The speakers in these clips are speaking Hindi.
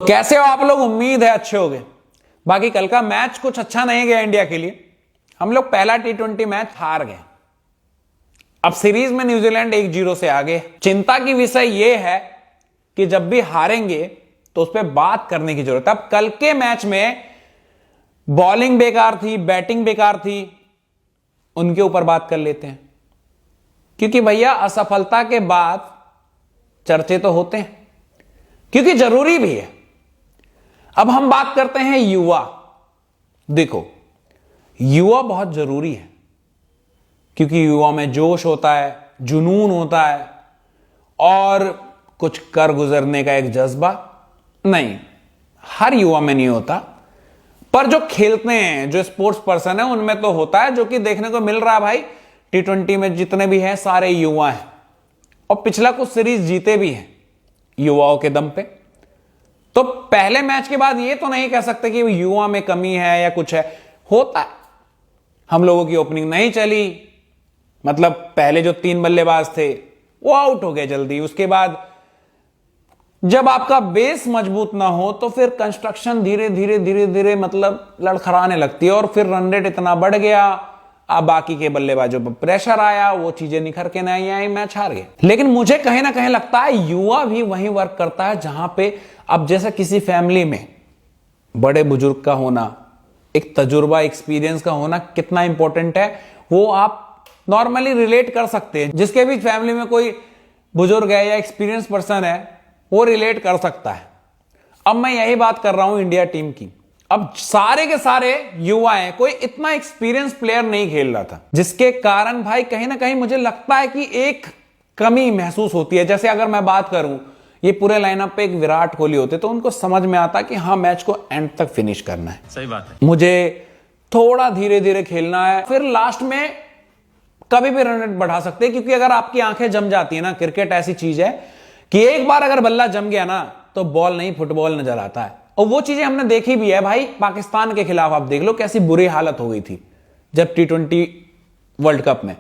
कैसे हो आप लोग? उम्मीद है अच्छे हो गए। बाकी कल का मैच कुछ अच्छा नहीं गया इंडिया के लिए। हम लोग पहला T20 मैच हार गए। अब सीरीज में न्यूजीलैंड 1-0 से आगे। चिंता की विषय यह है कि जब भी हारेंगे तो उस पर बात करने की जरूरत है। अब कल के मैच में बॉलिंग बेकार थी, बैटिंग बेकार थी, उनके ऊपर बात कर लेते हैं, क्योंकि भैया असफलता के बाद चर्चे तो होते हैं, क्योंकि जरूरी भी है। अब हम बात करते हैं युवा। देखो, युवा बहुत जरूरी है, क्योंकि युवा में जोश होता है, जुनून होता है और कुछ कर गुजरने का एक जज्बा। नहीं, हर युवा में नहीं होता, पर जो खेलते हैं, जो स्पोर्ट्स पर्सन है, उनमें तो होता है, जो कि देखने को मिल रहा है। भाई T20 में जितने भी हैं सारे युवा हैं, और पिछला कुछ सीरीज जीते भी हैं युवाओं के दम पे। तो पहले मैच के बाद ये तो नहीं कह सकते कि युवा में कमी है या कुछ है। होता है, हम लोगों की ओपनिंग नहीं चली, मतलब पहले जो 3 बल्लेबाज थे वो आउट हो गए जल्दी। उसके बाद जब आपका बेस मजबूत ना हो तो फिर कंस्ट्रक्शन धीरे धीरे मतलब लड़खड़ाने लगती है, और फिर रन रेट इतना बढ़ गया, अब बाकी के बल्लेबाजों पर प्रेशर आया, वो चीजें निखर के नहीं आई, मैच हार गए। लेकिन मुझे कहीं ना कहीं लगता है युवा भी वहीं वर्क करता है जहां पे, अब जैसे किसी फैमिली में बड़े बुजुर्ग का होना, एक तजुर्बा, एक्सपीरियंस का होना कितना इंपॉर्टेंट है, वो आप नॉर्मली रिलेट कर सकते हैं। जिसके भी फैमिली में कोई बुजुर्ग है या एक्सपीरियंस पर्सन है, वो रिलेट कर सकता है। अब मैं यही बात कर रहा हूं इंडिया टीम की। अब सारे के सारे युवा हैं, कोई इतना एक्सपीरियंस प्लेयर नहीं खेल रहा था, जिसके कारण भाई कहीं ना कहीं मुझे लगता है कि एक कमी महसूस होती है। जैसे अगर मैं बात करूं, ये पूरे लाइनअप पे एक विराट कोहली होते तो उनको समझ में आता कि हाँ, मैच को एंड तक फिनिश करना है। सही बात है। मुझे थोड़ा धीरे धीरे खेलना है, फिर लास्ट में कभी भी रन रेट बढ़ा सकते हैं, क्योंकि अगर आपकी आंखें जम जाती है ना, क्रिकेट ऐसी चीज है कि एक बार अगर बल्ला जम गया ना तो बॉल नहीं फुटबॉल नजर आता है। और वो चीजें हमने देखी भी है भाई। पाकिस्तान के खिलाफ आप देख लो कैसी बुरी हालत हो गई थी जब T20 वर्ल्ड कप में।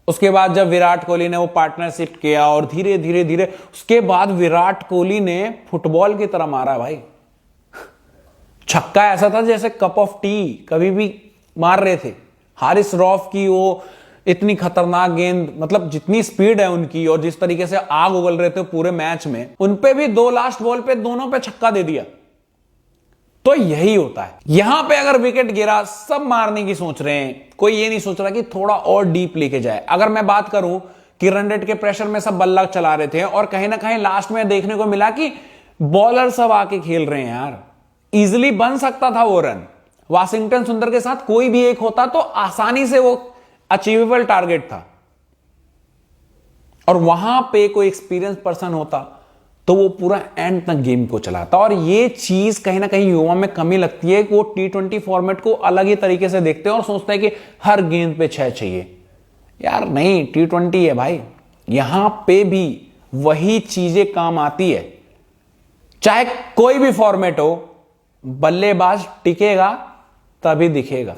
उसके बाद जब विराट कोहली ने वो पार्टनरशिप किया और धीरे धीरे उसके बाद विराट कोहली ने फुटबॉल की तरह मारा भाई। छक्का ऐसा था जैसे कप ऑफ टी कभी भी मार रहे थे। हारिस रौफ की वो इतनी खतरनाक गेंद, मतलब जितनी स्पीड है उनकी और जिस तरीके से आग उगल रहे थे पूरे मैच में, उनपे भी 2 लास्ट बॉल पे दोनों पे छक्का दे दिया। तो यही होता है। यहां पे अगर विकेट गिरा, सब मारने की सोच रहे हैं, कोई ये नहीं सोच रहा कि थोड़ा और डीप लेके जाए। अगर मैं बात करूं कि रन रेट के प्रेशर में सब बल्ला चला रहे थे, और कहीं ना कहीं लास्ट में देखने को मिला कि बॉलर सब आके खेल रहे हैं यार, इजिली बन सकता था वो रन। वाशिंगटन सुंदर के साथ कोई भी एक होता तो आसानी से वो अचीवेबल टारगेट था, और वहां पे कोई एक्सपीरियंस पर्सन होता तो वो पूरा एंड तक गेम को चलाता। और ये चीज कहीं ना कहीं युवा में कमी लगती है कि वो T20 फॉर्मेट को अलग ही तरीके से देखते हैं और सोचते हैं कि हर गेंद पे 6 चाहिए। यार नहीं, T20 है भाई, यहां पे भी वही चीजें काम आती है। चाहे कोई भी फॉर्मेट हो, बल्लेबाज टिकेगा तभी दिखेगा।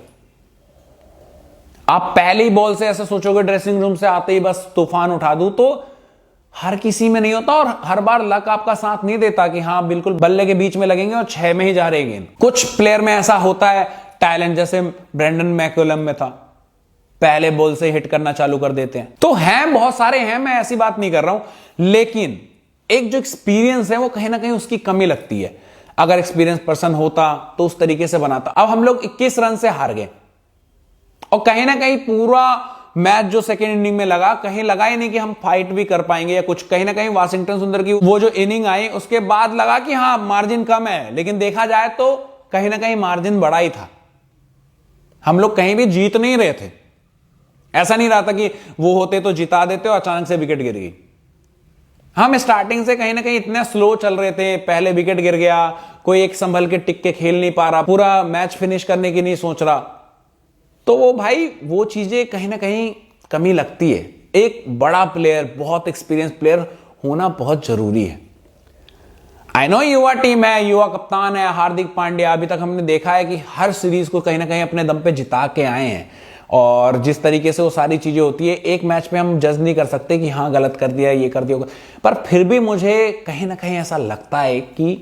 आप पहली बॉल से ऐसे सोचोगे ड्रेसिंग रूम से आते ही बस तूफान उठा दूं, तो हर किसी में नहीं होता, और हर बार लक आपका साथ नहीं देता कि हाँ बिल्कुल बल्ले के बीच में लगेंगे और 6 में ही जा रहे गेंद। कुछ प्लेयर में ऐसा होता है टैलेंट, जैसे ब्रेंडन मैकुलम में था, पहले बॉल से हिट करना चालू कर देते हैं। तो हैं, बहुत सारे हैं, मैं ऐसी बात नहीं कर रहा हूं, लेकिन एक जो एक्सपीरियंस है वो कहीं ना कहीं उसकी कमी लगती है। अगर एक्सपीरियंस पर्सन होता तो उस तरीके से बनाता। अब हम लोग 21 रन से हार गए, और कहीं ना कहीं पूरा मैच जो सेकेंड इनिंग में लगा, कहीं लगा ही नहीं कि हम फाइट भी कर पाएंगे या कुछ। कहीं ना कहीं वाशिंगटन सुंदर की वो जो इनिंग आई उसके बाद लगा कि हाँ मार्जिन कम है, लेकिन देखा जाए तो कहीं ना कहीं मार्जिन बड़ा ही था। हम लोग कहीं भी जीत नहीं रहे थे। ऐसा नहीं रहा था कि वो होते तो जिता देते और अचानक से विकेट गिर गई। हम स्टार्टिंग से कहीं ना कहीं इतने स्लो चल रहे थे, पहले विकेट गिर गया, कोई एक संभल के टिक के खेल नहीं पा रहा, पूरा मैच फिनिश करने की नहीं सोच रहा। तो वो भाई वो चीजें कहीं ना कहीं कमी लगती है। एक बड़ा प्लेयर, बहुत एक्सपीरियंस प्लेयर होना बहुत जरूरी है। आई नो युवा टीम है, युवा कप्तान है हार्दिक पांड्या, अभी तक हमने देखा है कि हर सीरीज को कहीं ना कहीं अपने दम पे जिता के आए हैं, और जिस तरीके से वो सारी चीजें होती है, एक मैच में हम जज नहीं कर सकते कि हाँ गलत कर दिया, ये कर दिया। पर फिर भी मुझे कहीं ना कहीं ऐसा लगता है कि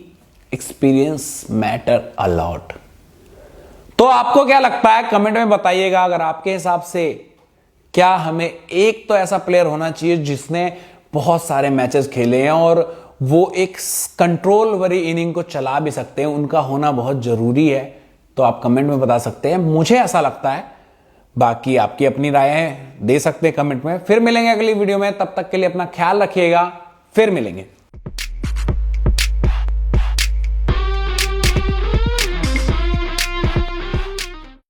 एक्सपीरियंस मैटर अ लॉट। तो आपको क्या लगता है कमेंट में बताइएगा। अगर आपके हिसाब से क्या हमें एक तो ऐसा प्लेयर होना चाहिए जिसने बहुत सारे मैचेस खेले हैं और वो एक कंट्रोल वाली इनिंग को चला भी सकते हैं, उनका होना बहुत जरूरी है, तो आप कमेंट में बता सकते हैं। मुझे ऐसा लगता है, बाकी आपकी अपनी राय है, दे सकते हैं कमेंट में। फिर मिलेंगे अगली वीडियो में, तब तक के लिए अपना ख्याल रखिएगा, फिर मिलेंगे।